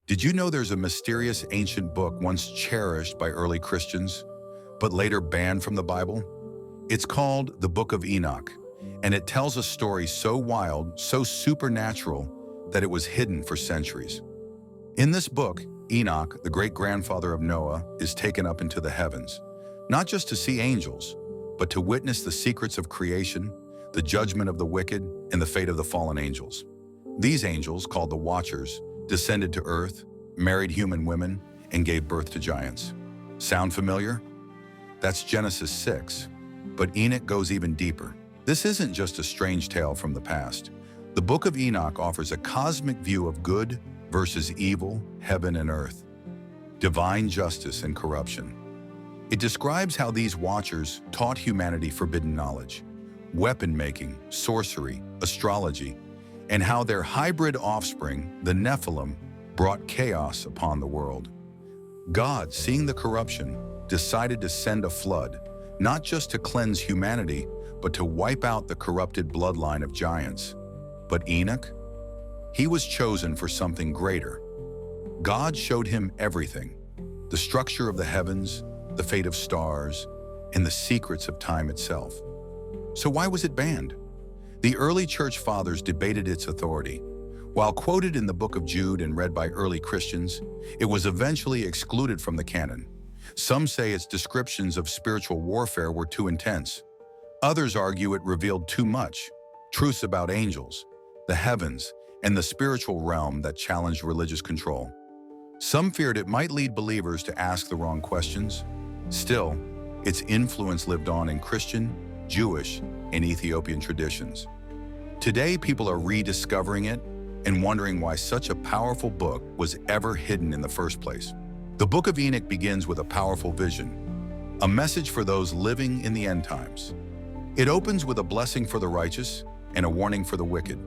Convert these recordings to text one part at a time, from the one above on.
Did you know there's a mysterious ancient book once cherished by early Christians, but later banned from the Bible? It's called the Book of Enoch, and it tells a story so wild, so supernatural, that it was hidden for centuries. In this book, Enoch, the great-grandfather of Noah, is taken up into the heavens, not just to see angels, but to witness the secrets of creation, the judgment of the wicked, and the fate of the fallen angels. These angels, called the Watchers, descended to earth, married human women, and gave birth to giants. Sound familiar? That's Genesis 6. But Enoch goes even deeper. This isn't just a strange tale from the past. The Book of Enoch offers a cosmic view of good versus evil, heaven and earth, divine justice and corruption. It describes how these Watchers taught humanity forbidden knowledge, weapon-making, sorcery, astrology, and how their hybrid offspring, the Nephilim, brought chaos upon the world. God, seeing the corruption, decided to send a flood, not just to cleanse humanity, but to wipe out the corrupted bloodline of giants. But Enoch? He was chosen for something greater. God showed him everything: the structure of the heavens, the fate of stars, and the secrets of time itself. So why was it banned? The early church fathers debated its authority. While quoted in the Book of Jude and read by early Christians, it was eventually excluded from the canon. Some say its descriptions of spiritual warfare were too intense. Others argue it revealed too much, truths about angels, the heavens, and the spiritual realm that challenged religious control. Some feared it might lead believers to ask the wrong questions. Still, its influence lived on in Christian, Jewish, and Ethiopian traditions. Today, people are rediscovering it and wondering why such a powerful book was ever hidden in the first place. The Book of Enoch begins with a powerful vision, a message for those living in the end times. It opens with a blessing for the righteous and a warning for the wicked.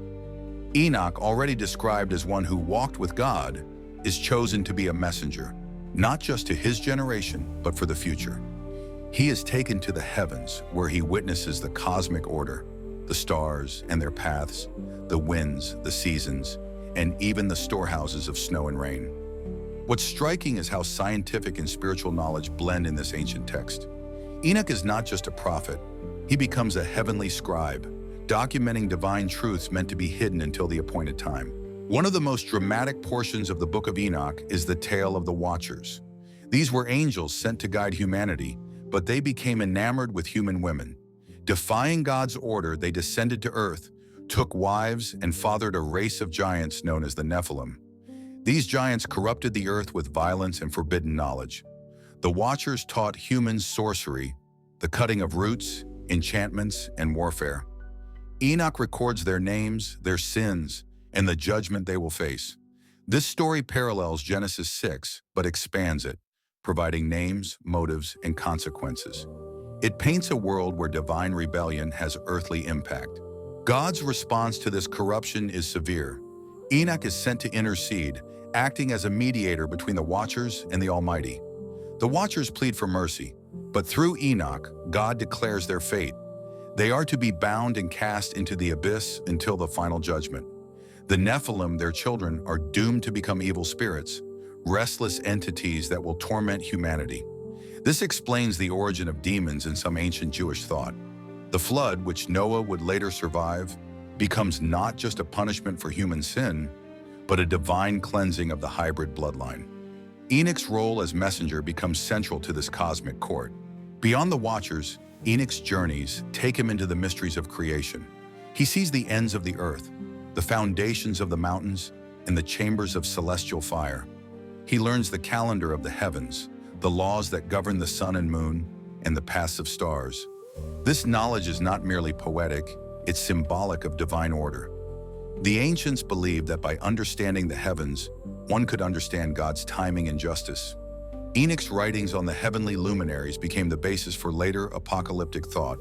Enoch, already described as one who walked with God, is chosen to be a messenger, not just to his generation, but for the future. He is taken to the heavens, where he witnesses the cosmic order, the stars and their paths, the winds, the seasons, and even the storehouses of snow and rain. What's striking is how scientific and spiritual knowledge blend in this ancient text. Enoch is not just a prophet. He becomes a heavenly scribe, documenting divine truths meant to be hidden until the appointed time. One of the most dramatic portions of the Book of Enoch is the tale of the Watchers. These were angels sent to guide humanity, but they became enamored with human women. Defying God's order, they descended to earth, took wives, and fathered a race of giants known as the Nephilim. These giants corrupted the earth with violence and forbidden knowledge. The Watchers taught humans sorcery, the cutting of roots, enchantments, and warfare. Enoch records their names, their sins, and the judgment they will face. This story parallels Genesis 6, but expands it, providing names, motives, and consequences. It paints a world where divine rebellion has earthly impact. God's response to this corruption is severe. Enoch is sent to intercede, acting as a mediator between the Watchers and the Almighty. The Watchers plead for mercy, but through Enoch, God declares their fate. They are to be bound and cast into the abyss until the final judgment. The Nephilim, their children, are doomed to become evil spirits, restless entities that will torment humanity. This explains the origin of demons in some ancient Jewish thought. The flood, which Noah would later survive, becomes not just a punishment for human sin, but a divine cleansing of the hybrid bloodline. Enoch's role as messenger becomes central to this cosmic court. Beyond the Watchers, Enoch's journeys take him into the mysteries of creation. He sees the ends of the earth, the foundations of the mountains, and the chambers of celestial fire. He learns the calendar of the heavens, the laws that govern the sun and moon, and the paths of stars. This knowledge is not merely poetic, it's symbolic of divine order. The ancients believed that by understanding the heavens, one could understand God's timing and justice. Enoch's writings on the heavenly luminaries became the basis for later apocalyptic thought,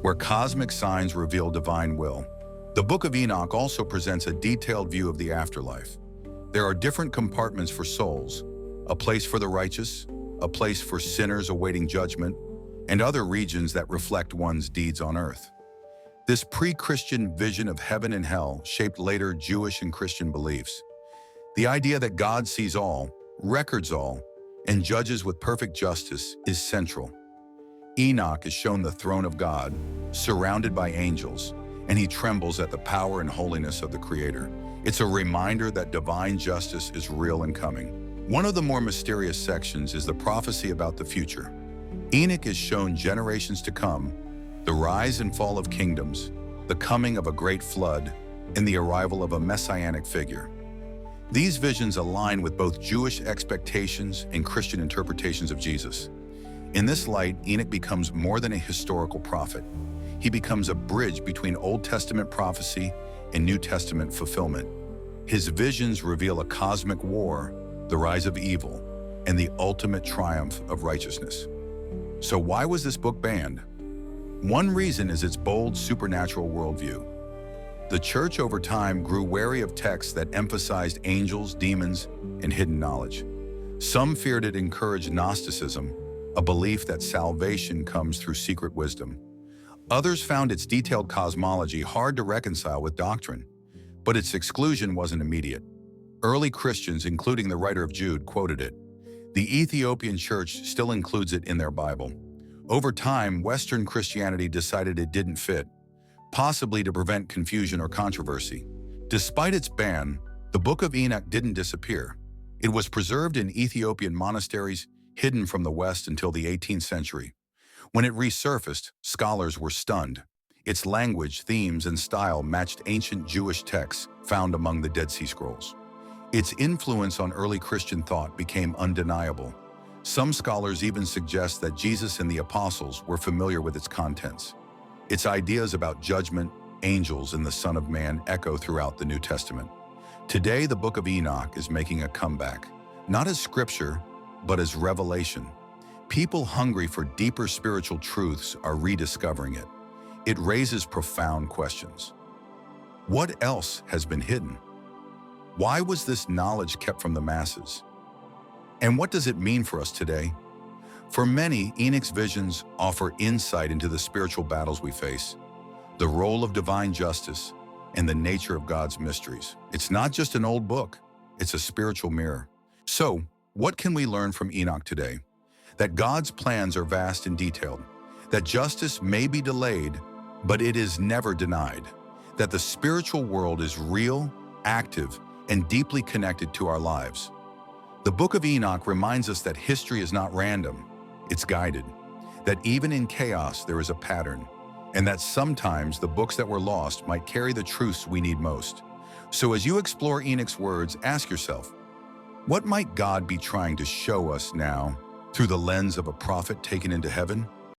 where cosmic signs reveal divine will. The Book of Enoch also presents a detailed view of the afterlife. There are different compartments for souls, a place for the righteous, a place for sinners awaiting judgment, and other regions that reflect one's deeds on earth. This pre-Christian vision of heaven and hell shaped later Jewish and Christian beliefs. The idea that God sees all, records all, and judges with perfect justice is central. Enoch is shown the throne of God, surrounded by angels, and he trembles at the power and holiness of the Creator. It's a reminder that divine justice is real and coming. One of the more mysterious sections is the prophecy about the future. Enoch is shown generations to come, the rise and fall of kingdoms, the coming of a great flood, and the arrival of a messianic figure. These visions align with both Jewish expectations and Christian interpretations of Jesus. In this light, Enoch becomes more than a historical prophet. He becomes a bridge between Old Testament prophecy and New Testament fulfillment. His visions reveal a cosmic war, the rise of evil, and the ultimate triumph of righteousness. So why was this book banned? One reason is its bold supernatural worldview. The church over time grew wary of texts that emphasized angels, demons, and hidden knowledge. Some feared it encouraged Gnosticism, a belief that salvation comes through secret wisdom. Others found its detailed cosmology hard to reconcile with doctrine, but its exclusion wasn't immediate. Early Christians, including the writer of Jude, quoted it. The Ethiopian church still includes it in their Bible. Over time, Western Christianity decided it didn't fit, possibly to prevent confusion or controversy. Despite its ban, the Book of Enoch didn't disappear. It was preserved in Ethiopian monasteries, hidden from the West until the 18th century. When it resurfaced, scholars were stunned. Its language, themes, and style matched ancient Jewish texts found among the Dead Sea Scrolls. Its influence on early Christian thought became undeniable. Some scholars even suggest that Jesus and the apostles were familiar with its contents. Its ideas about judgment, angels, and the Son of Man echo throughout the New Testament. Today, the Book of Enoch is making a comeback, not as scripture, but as revelation. People hungry for deeper spiritual truths are rediscovering it. It raises profound questions. What else has been hidden? Why was this knowledge kept from the masses? And what does it mean for us today? For many, Enoch's visions offer insight into the spiritual battles we face, the role of divine justice, and the nature of God's mysteries. It's not just an old book, it's a spiritual mirror. So, what can we learn from Enoch today? That God's plans are vast and detailed, that justice may be delayed, but it is never denied, that the spiritual world is real, active, and deeply connected to our lives. The Book of Enoch reminds us that history is not random, it's guided, that even in chaos there is a pattern, and that sometimes the books that were lost might carry the truths we need most. So as you explore Enoch's words, ask yourself, what might God be trying to show us now through the lens of a prophet taken into heaven?